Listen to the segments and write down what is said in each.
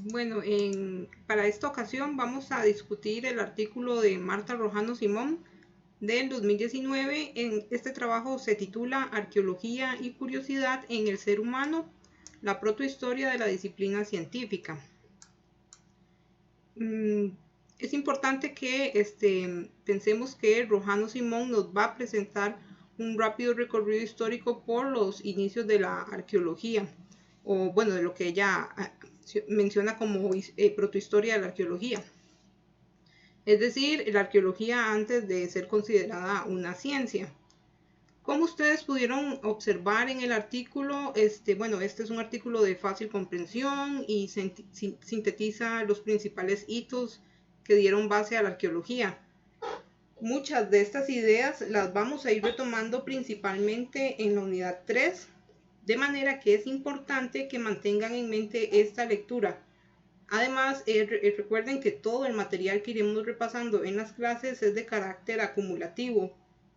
Bueno, para esta ocasión vamos a discutir el artículo de Marta Rojano Simón del 2019. Este trabajo se titula Arqueología y curiosidad en el ser humano, la protohistoria de la disciplina científica. Es importante que pensemos que Rojano Simón nos va a presentar un rápido recorrido histórico por los inicios de la arqueología, o bueno, de lo que ella menciona como protohistoria de la arqueología. Es decir, la arqueología antes de ser considerada una ciencia. Como ustedes pudieron observar en el artículo, este es un artículo de fácil comprensión y sintetiza los principales hitos que dieron base a la arqueología. Muchas de estas ideas las vamos a ir retomando principalmente en la unidad 3, de manera que es importante que mantengan en mente esta lectura. Además, recuerden que todo el material que iremos repasando en las clases es de carácter acumulativo,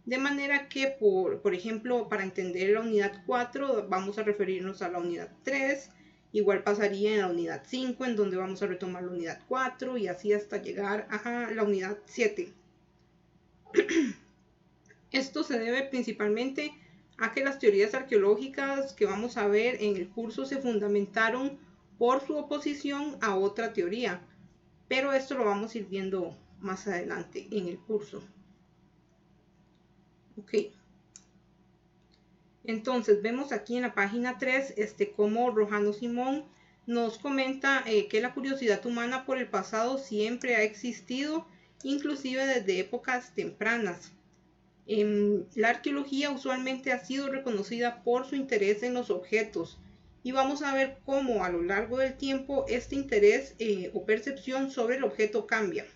de manera que, por ejemplo, para entender la unidad 4 vamos a referirnos a la unidad 3, igual pasaría en la unidad 5, en donde vamos a retomar la unidad 4 y así hasta llegar a la unidad 7. Esto se debe principalmente a que las teorías arqueológicas que vamos a ver en el curso se fundamentaron por su oposición a otra teoría, pero esto lo vamos a ir viendo más adelante en el curso. Ok. Entonces vemos aquí en la página 3 cómo Rojano Simón nos comenta que la curiosidad humana por el pasado siempre ha existido, inclusive desde épocas tempranas. La arqueología usualmente ha sido reconocida por su interés en los objetos, y vamos a ver cómo a lo largo del tiempo este interés o percepción sobre el objeto cambia.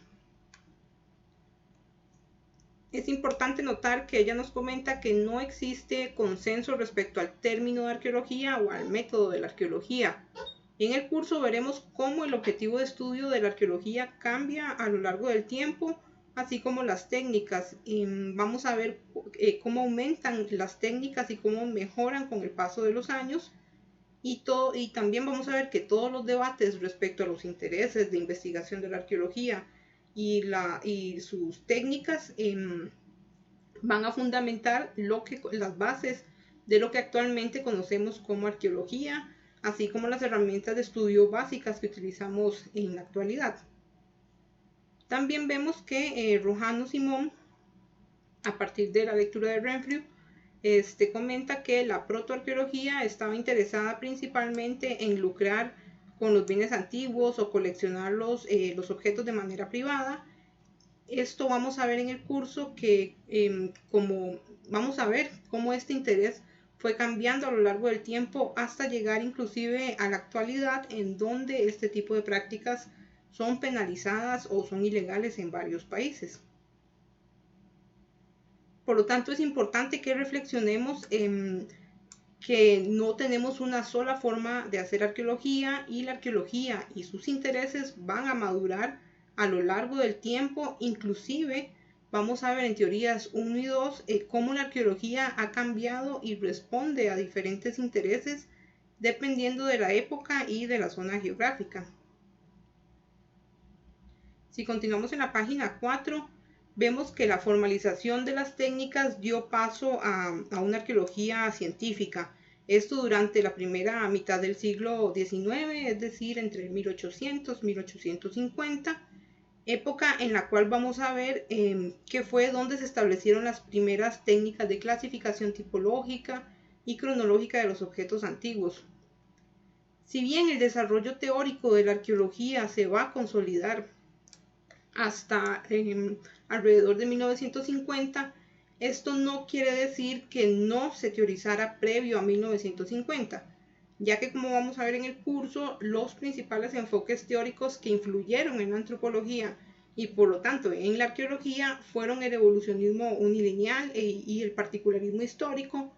Es importante notar que ella nos comenta que no existe consenso respecto al término de arqueología o al método de la arqueología. En el curso veremos cómo el objetivo de estudio de la arqueología cambia a lo largo del tiempo, así como las técnicas. Vamos a ver cómo aumentan las técnicas y cómo mejoran con el paso de los años. Y también vamos a ver que todos los debates respecto a los intereses de investigación de la arqueología y sus técnicas van a fundamentar las bases de lo que actualmente conocemos como arqueología, así como las herramientas de estudio básicas que utilizamos en la actualidad. También vemos que Rojano Simón, a partir de la lectura de Renfrew, comenta que la protoarqueología estaba interesada principalmente en lucrar con los bienes antiguos o coleccionar los objetos de manera privada. Esto vamos a ver en el curso que vamos a ver cómo este interés fue cambiando a lo largo del tiempo hasta llegar inclusive a la actualidad, en donde este tipo de prácticas son penalizadas o son ilegales en varios países. Por lo tanto, es importante que reflexionemos que no tenemos una sola forma de hacer arqueología, y la arqueología y sus intereses van a madurar a lo largo del tiempo. Inclusive vamos a ver en teorías 1 y 2 cómo la arqueología ha cambiado y responde a diferentes intereses dependiendo de la época y de la zona geográfica. Si continuamos en la página 4, vemos que la formalización de las técnicas dio paso a una arqueología científica. Esto durante la primera mitad del siglo XIX, es decir, entre 1800 y 1850, época en la cual vamos a ver que fue donde se establecieron las primeras técnicas de clasificación tipológica y cronológica de los objetos antiguos. Si bien el desarrollo teórico de la arqueología se va a consolidar hasta alrededor de 1950, esto no quiere decir que no se teorizara previo a 1950, ya que, como vamos a ver en el curso, los principales enfoques teóricos que influyeron en la antropología y por lo tanto en la arqueología fueron el evolucionismo unilineal y el particularismo histórico,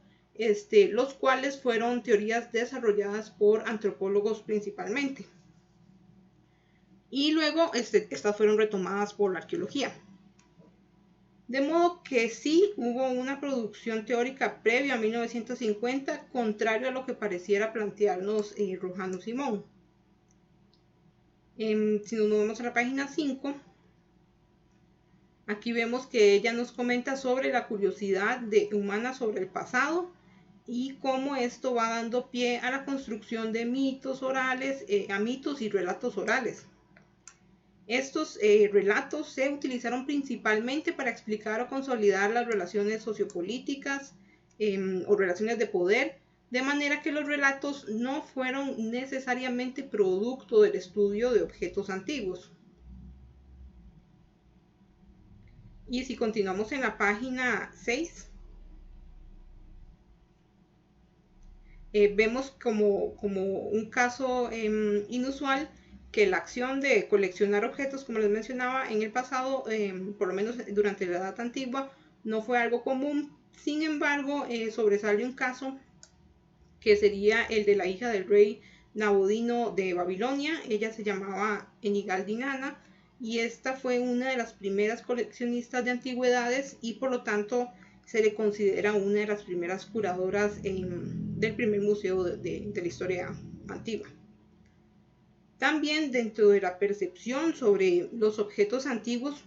los cuales fueron teorías desarrolladas por antropólogos principalmente. Y luego estas fueron retomadas por la arqueología. De modo que sí hubo una producción teórica previa a 1950, contrario a lo que pareciera plantearnos Rojano Simón. Si nos movemos a la página 5, aquí vemos que ella nos comenta sobre la curiosidad humana sobre el pasado y cómo esto va dando pie a la construcción de mitos orales, a mitos y relatos orales. Estos relatos se utilizaron principalmente para explicar o consolidar las relaciones sociopolíticas o relaciones de poder, de manera que los relatos no fueron necesariamente producto del estudio de objetos antiguos. Y si continuamos en la página 6, vemos como un caso inusual que la acción de coleccionar objetos, como les mencionaba, en el pasado, por lo menos durante la Edad Antigua, no fue algo común. Sin embargo, sobresale un caso que sería el de la hija del rey Nabonidus de Babilonia. Ella se llamaba Enigaldinana y esta fue una de las primeras coleccionistas de antigüedades y por lo tanto se le considera una de las primeras curadoras del primer museo de la historia antigua. También dentro de la percepción sobre los objetos antiguos,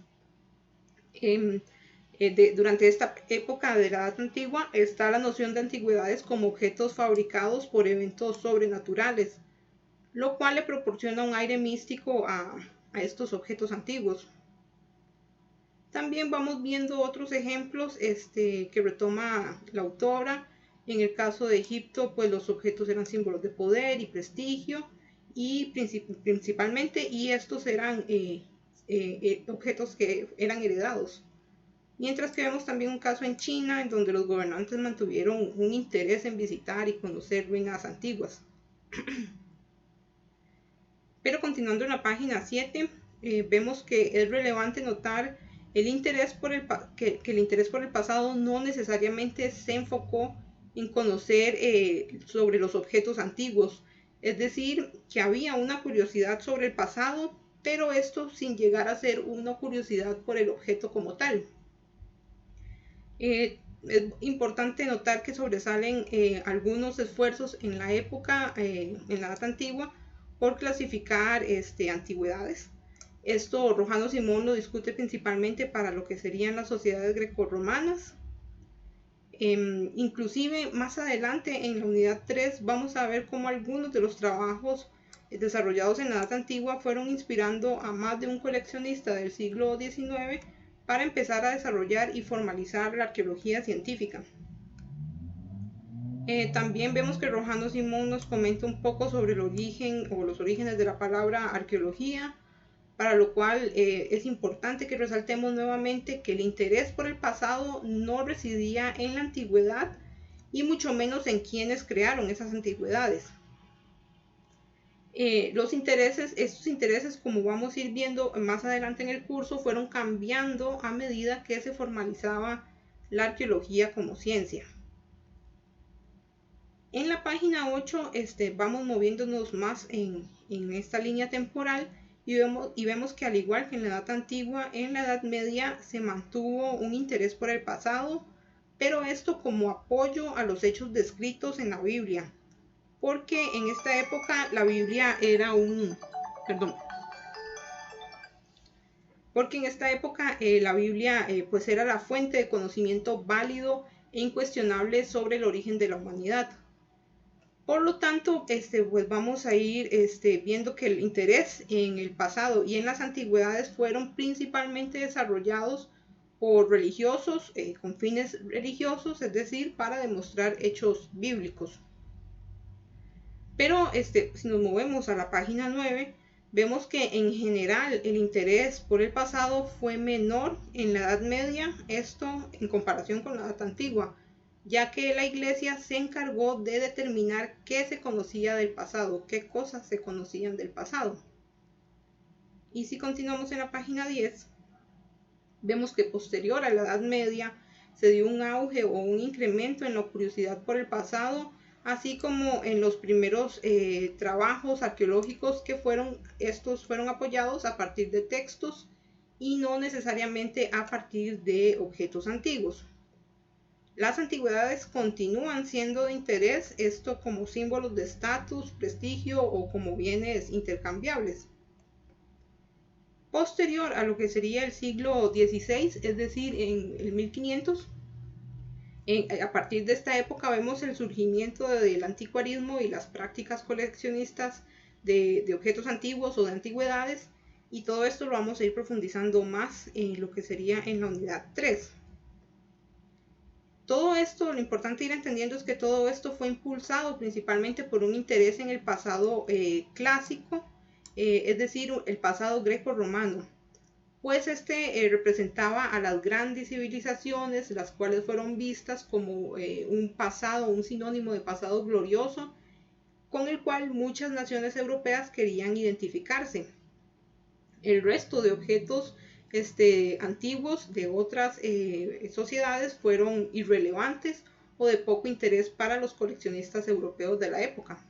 durante esta época de la Edad Antigua está la noción de antigüedades como objetos fabricados por eventos sobrenaturales, lo cual le proporciona un aire místico a estos objetos antiguos. También vamos viendo otros ejemplos que retoma la autora. En el caso de Egipto, pues los objetos eran símbolos de poder y prestigio, y principalmente, y estos eran objetos que eran heredados. Mientras que vemos también un caso en China, en donde los gobernantes mantuvieron un interés en visitar y conocer ruinas antiguas. Pero continuando en la página 7, vemos que es relevante notar el interés que el interés por el pasado no necesariamente se enfocó en conocer sobre los objetos antiguos. Es decir, que había una curiosidad sobre el pasado, pero esto sin llegar a ser una curiosidad por el objeto como tal. Es importante notar que sobresalen algunos esfuerzos en la época, en la Edad Antigua, por clasificar antigüedades. Esto Rojano Simón lo discute principalmente para lo que serían las sociedades grecorromanas. Inclusive más adelante en la unidad 3 vamos a ver cómo algunos de los trabajos desarrollados en la Edad Antigua fueron inspirando a más de un coleccionista del siglo XIX para empezar a desarrollar y formalizar la arqueología científica. También vemos que Rojano Simón nos comenta un poco sobre el origen o los orígenes de la palabra arqueología, para lo cual es importante que resaltemos nuevamente que el interés por el pasado no residía en la antigüedad y mucho menos en quienes crearon esas antigüedades. Estos intereses, como vamos a ir viendo más adelante en el curso, fueron cambiando a medida que se formalizaba la arqueología como ciencia. En la página 8 vamos moviéndonos más en esta línea temporal y vemos que al igual que en la Edad Antigua, en la Edad Media se mantuvo un interés por el pasado, pero esto como apoyo a los hechos descritos en la Biblia, porque en esta época la Biblia era porque en esta época la Biblia pues era la fuente de conocimiento válido e incuestionable sobre el origen de la humanidad. Por lo tanto, pues vamos a ir viendo que el interés en el pasado y en las antigüedades fueron principalmente desarrollados por religiosos con fines religiosos, es decir, para demostrar hechos bíblicos. Pero si nos movemos a la página 9, vemos que en general el interés por el pasado fue menor en la Edad Media, esto en comparación con la Edad Antigua, ya que la Iglesia se encargó de determinar qué se conocía del pasado, qué cosas se conocían del pasado. Y si continuamos en la página 10, vemos que posterior a la Edad Media se dio un auge o un incremento en la curiosidad por el pasado, así como en los primeros trabajos arqueológicos estos fueron apoyados a partir de textos y no necesariamente a partir de objetos antiguos. Las antigüedades continúan siendo de interés, esto como símbolos de estatus, prestigio o como bienes intercambiables. posterior a lo que sería el siglo XVI, es decir, en el 1500. A partir de esta época vemos el surgimiento del anticuarismo y las prácticas coleccionistas de objetos antiguos o de antigüedades, y todo esto lo vamos a ir profundizando más en lo que sería en la unidad 3. Todo esto, lo importante ir entendiendo es que todo esto fue impulsado principalmente por un interés en el pasado clásico, es decir, el pasado greco-romano, pues este representaba a las grandes civilizaciones, las cuales fueron vistas como un pasado, un sinónimo de pasado glorioso, con el cual muchas naciones europeas querían identificarse. El resto de objetos antiguos de otras sociedades fueron irrelevantes o de poco interés para los coleccionistas europeos de la época.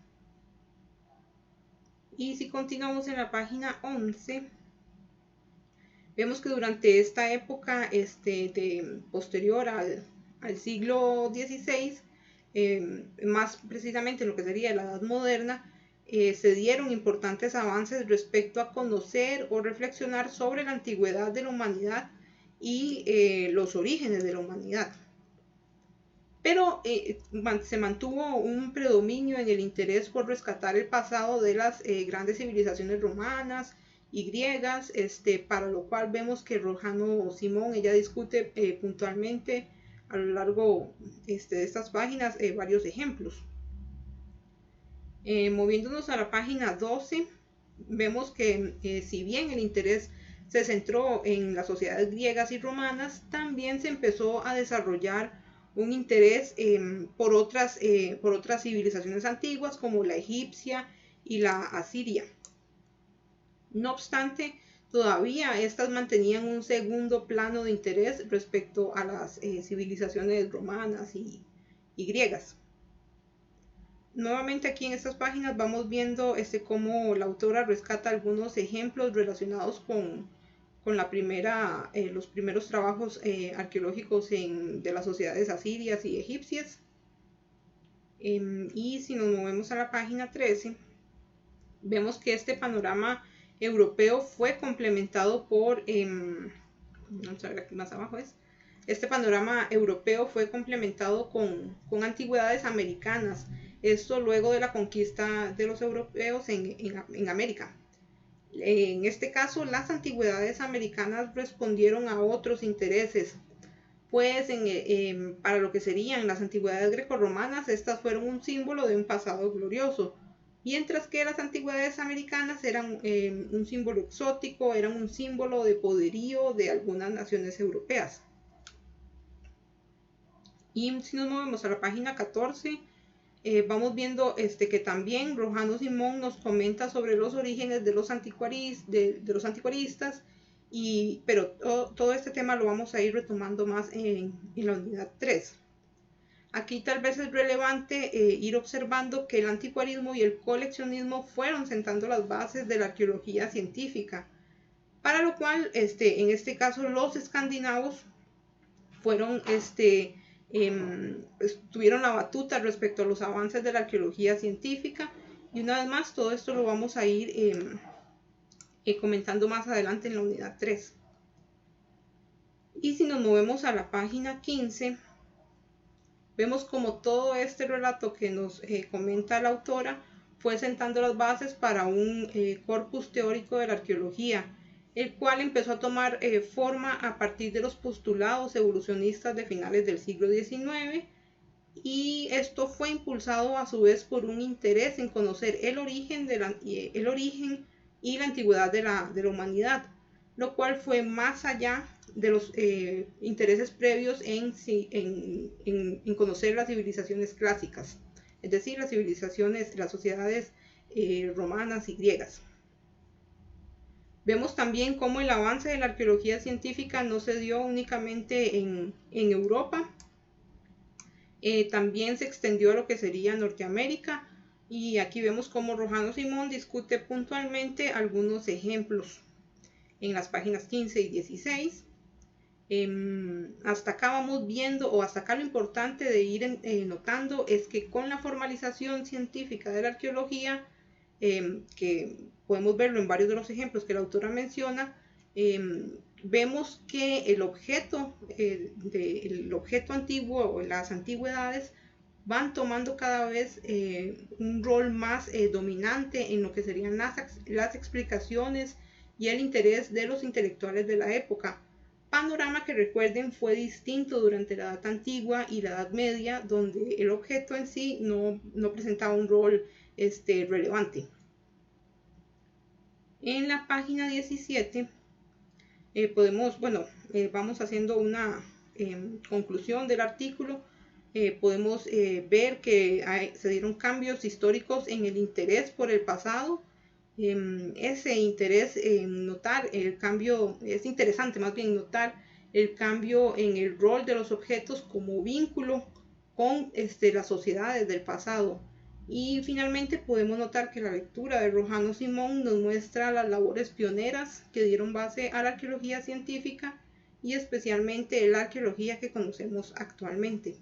Y si continuamos en la página 11, vemos que durante esta época posterior al siglo XVI, más precisamente en lo que sería la Edad Moderna, se dieron importantes avances respecto a conocer o reflexionar sobre la antigüedad de la humanidad y los orígenes de la humanidad. Pero se mantuvo un predominio en el interés por rescatar el pasado de las grandes civilizaciones romanas y griegas, para lo cual vemos que Rojano Simón, ella discute puntualmente a lo largo de estas páginas varios ejemplos. Moviéndonos a la página 12, vemos que si bien el interés se centró en las sociedades griegas y romanas, también se empezó a desarrollar un interés por otras civilizaciones antiguas como la egipcia y la asiria. No obstante, todavía estas mantenían un segundo plano de interés respecto a las civilizaciones romanas y griegas. Nuevamente aquí en estas páginas vamos viendo cómo la autora rescata algunos ejemplos relacionados con los primeros trabajos arqueológicos de las sociedades asirias y egipcias. Y si nos movemos a la página 13, vemos que este panorama europeo fue complementado por, vamos a ver aquí más abajo este panorama europeo fue complementado con antigüedades americanas, esto luego de la conquista de los europeos en América. En este caso, las antigüedades americanas respondieron a otros intereses, pues para lo que serían las antigüedades grecorromanas, estas fueron un símbolo de un pasado glorioso, mientras que las antigüedades americanas eran un símbolo exótico, eran un símbolo de poderío de algunas naciones europeas. Y si nos movemos a la página 14, vamos viendo que también Rojano Simón nos comenta sobre los orígenes de los anticuaristas, pero todo este tema lo vamos a ir retomando más en la unidad 3. Aquí tal vez es relevante ir observando que el anticuarismo y el coleccionismo fueron sentando las bases de la arqueología científica, para lo cual en este caso los escandinavos fueron tuvieron la batuta respecto a los avances de la arqueología científica, y una vez más todo esto lo vamos a ir comentando más adelante en la unidad 3. Y si nos movemos a la página 15, vemos como todo este relato que nos comenta la autora fue sentando las bases para un corpus teórico de la arqueología, el cual empezó a tomar forma a partir de los postulados evolucionistas de finales del siglo XIX, y esto fue impulsado a su vez por un interés en conocer el origen y la antigüedad de la humanidad, lo cual fue más allá de los intereses previos en conocer las civilizaciones clásicas, es decir, las sociedades romanas y griegas. Vemos también cómo el avance de la arqueología científica no se dio únicamente en Europa, también se extendió a lo que sería Norteamérica, y aquí vemos cómo Rojano Simón discute puntualmente algunos ejemplos en las páginas 15 y 16. Hasta acá vamos viendo, o hasta acá lo importante de ir notando es que con la formalización científica de la arqueología, que podemos verlo en varios de los ejemplos que la autora menciona, vemos que el objeto antiguo o las antigüedades van tomando cada vez un rol más dominante en lo que serían las explicaciones y el interés de los intelectuales de la época. Panorama que, recuerden, fue distinto durante la Edad Antigua y la Edad Media, donde el objeto en sí no presentaba un rol relevante. En la página 17 podemos, vamos haciendo una conclusión del artículo. Podemos ver que se dieron cambios históricos en el interés por el pasado. Ese interés, notar el cambio, es interesante más bien notar el cambio en el rol de los objetos como vínculo con las sociedades del pasado. Y finalmente podemos notar que la lectura de Rojano Simón nos muestra las labores pioneras que dieron base a la arqueología científica y especialmente la arqueología que conocemos actualmente.